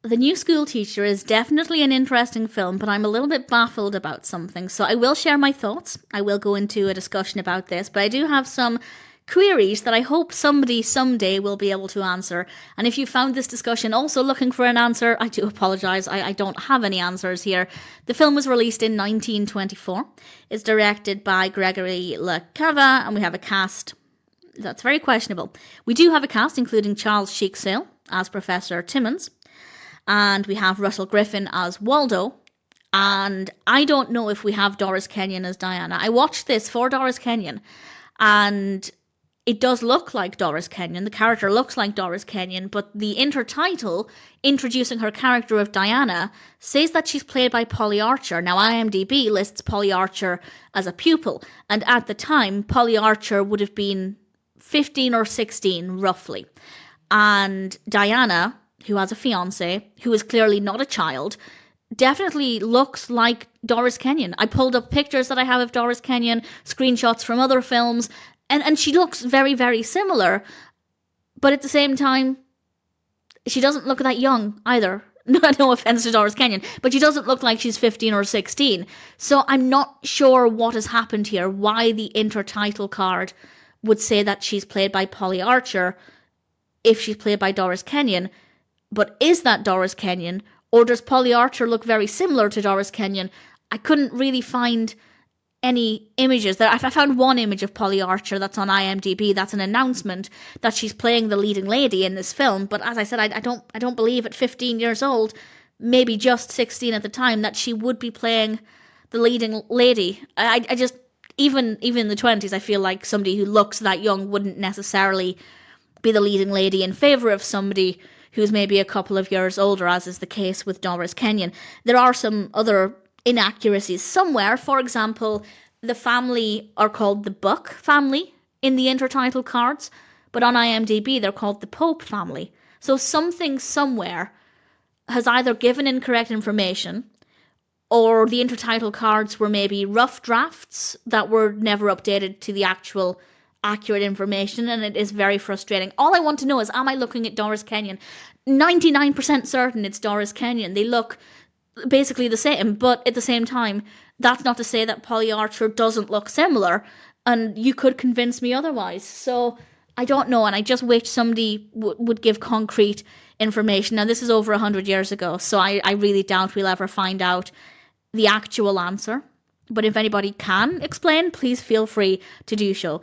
The New School Teacher is definitely an interesting film, but I'm a little bit baffled about something. So I will share my thoughts. I will go into a discussion about this, but I do have some queries that I hope somebody someday will be able to answer. And if you found this discussion also looking for an answer, I do apologise. I don't have any answers here. The film was released in 1924. It's directed by Gregory Cava, and we have a cast that's very questionable. We do have a cast including Charles Chic as Professor Timmons, and we have Russell Griffin as Waldo, and I don't know if we have Doris Kenyon as Diana. I watched this for Doris Kenyon, and it does look like Doris Kenyon. The character looks like Doris Kenyon, but the intertitle, introducing her character of Diana, says that she's played by Polly Archer. Now, IMDb lists Polly Archer as a pupil, and at the time, Polly Archer would have been 15 or 16, roughly. And Diana, who has a fiance, who is clearly not a child, definitely looks like Doris Kenyon. I pulled up pictures that I have of Doris Kenyon, screenshots from other films, and she looks very, very similar. But at the same time, she doesn't look that young either. No offense to Doris Kenyon, but she doesn't look like she's 15 or 16. So I'm not sure what has happened here, why the intertitle card would say that she's played by Polly Archer if she's played by Doris Kenyon. But is that Doris Kenyon, or does Polly Archer look very similar to Doris Kenyon? I couldn't really find any images. I found one image of Polly Archer that's on IMDb. That's an announcement that she's playing the leading lady in this film. But as I said, I don't believe at 15 years old, maybe just 16 at the time, that she would be playing the leading lady. I just, even in the 20s, I feel like somebody who looks that young wouldn't necessarily be the leading lady in favour of somebody who's maybe a couple of years older, as is the case with Doris Kenyon. There are some other inaccuracies somewhere. For example, the family are called the Buck family in the intertitle cards, but on IMDb they're called the Pope family. So something somewhere has either given incorrect information, or the intertitle cards were maybe rough drafts that were never updated to the actual accurate information, and it is very frustrating. All I want to know is, am I looking at Doris Kenyon? 99% certain it's Doris Kenyon. They look basically the same, but at the same time, that's not to say that Polly Archer doesn't look similar, and you could convince me otherwise. So I don't know, and I just wish somebody would give concrete information. Now, this is over 100 years ago, so I really doubt we'll ever find out the actual answer. But if anybody can explain, please feel free to do so.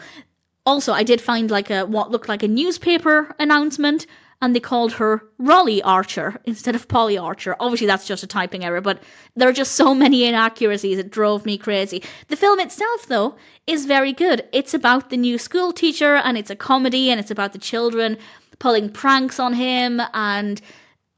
Also, I did find what looked like a newspaper announcement, and they called her Raleigh Archer instead of Polly Archer. Obviously, that's just a typing error, but there are just so many inaccuracies, it drove me crazy. The film itself, though, is very good. It's about the new school teacher, and it's a comedy, and it's about the children pulling pranks on him, and,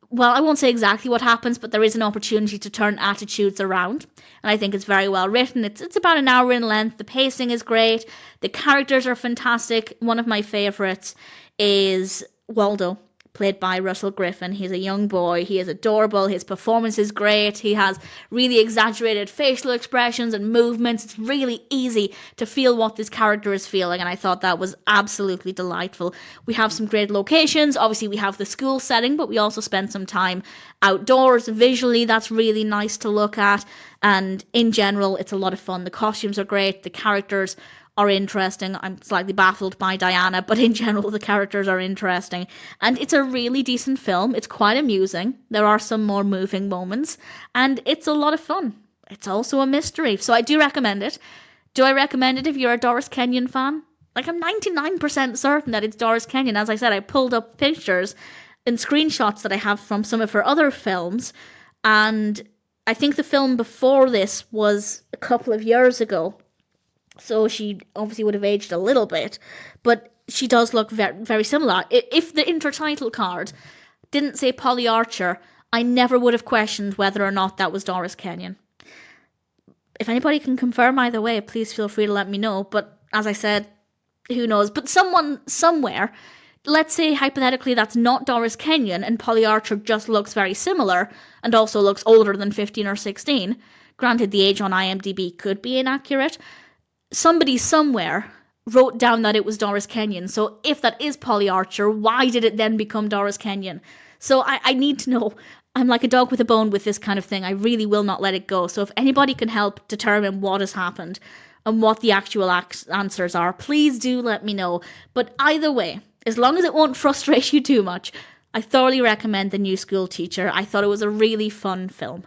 well, I won't say exactly what happens, but there is an opportunity to turn attitudes around, and I think it's very well written. It's about an hour in length. The pacing is great. The characters are fantastic. One of my favourites is Waldo, played by Russell Griffin. He's a young boy. He is adorable. His performance is great. He has really exaggerated facial expressions and movements. It's really easy to feel what this character is feeling, and I thought that was absolutely delightful. We have some great locations. Obviously, we have the school setting, but we also spend some time outdoors. Visually, that's really nice to look at, and in general, it's a lot of fun. The costumes are great. The characters are interesting. I'm slightly baffled by Diana, but in general, the characters are interesting. And it's a really decent film. It's quite amusing. There are some more moving moments, and it's a lot of fun. It's also a mystery, so I do recommend it. Do I recommend it if you're a Doris Kenyon fan? Like, I'm 99% certain that it's Doris Kenyon. As I said, I pulled up pictures and screenshots that I have from some of her other films, and I think the film before this was a couple of years ago. So she obviously would have aged a little bit, but she does look very, very similar. If the intertitle card didn't say Polly Archer, I never would have questioned whether or not that was Doris Kenyon. If anybody can confirm either way, please feel free to let me know. But as I said, who knows? But someone somewhere, let's say hypothetically that's not Doris Kenyon and Polly Archer just looks very similar and also looks older than 15 or 16. Granted, the age on IMDb could be inaccurate. Somebody somewhere wrote down that it was Doris Kenyon. So if that is Polly Archer, why did it then become Doris Kenyon? So I need to know. I'm like a dog with a bone with this kind of thing. I really will not let it go. So if anybody can help determine what has happened and what the actual answers are, please do let me know. But either way, as long as it won't frustrate you too much, I thoroughly recommend The New School Teacher. I thought it was a really fun film.